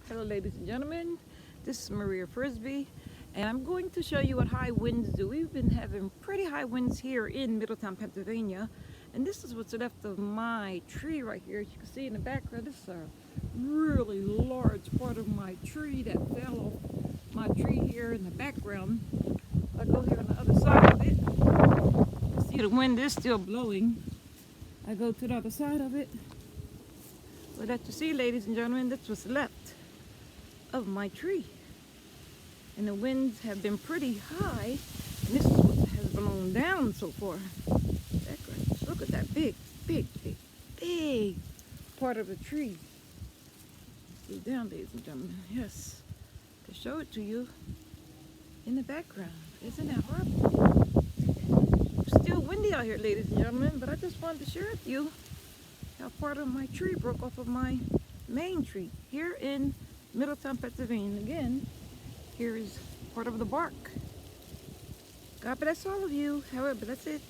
Hello ladies and gentlemen, this is Maria Frisby and I'm going to show you what high winds do. We've been having pretty high winds here in Middletown, Pennsylvania, and this is what's left of my tree right here. As you can see in the background, this is a really large part of my tree that fell off my tree here in the background. I go here on the other side of it. You see the wind is still blowing. I go to the other side of it. But that you see, ladies and gentlemen, that's what's left of my tree. And the winds have been pretty high, and this is what has blown down so far. Look at that big part of the tree. Blew down, ladies and gentlemen. Yes, to show it to you in the background. Isn't that horrible? It's still windy out here, ladies and gentlemen, but I just wanted to share with you how part of my tree broke off of my main tree here in Middletown, Pennsylvania. Again, here is part of the bark. God bless all of you. However, that's it.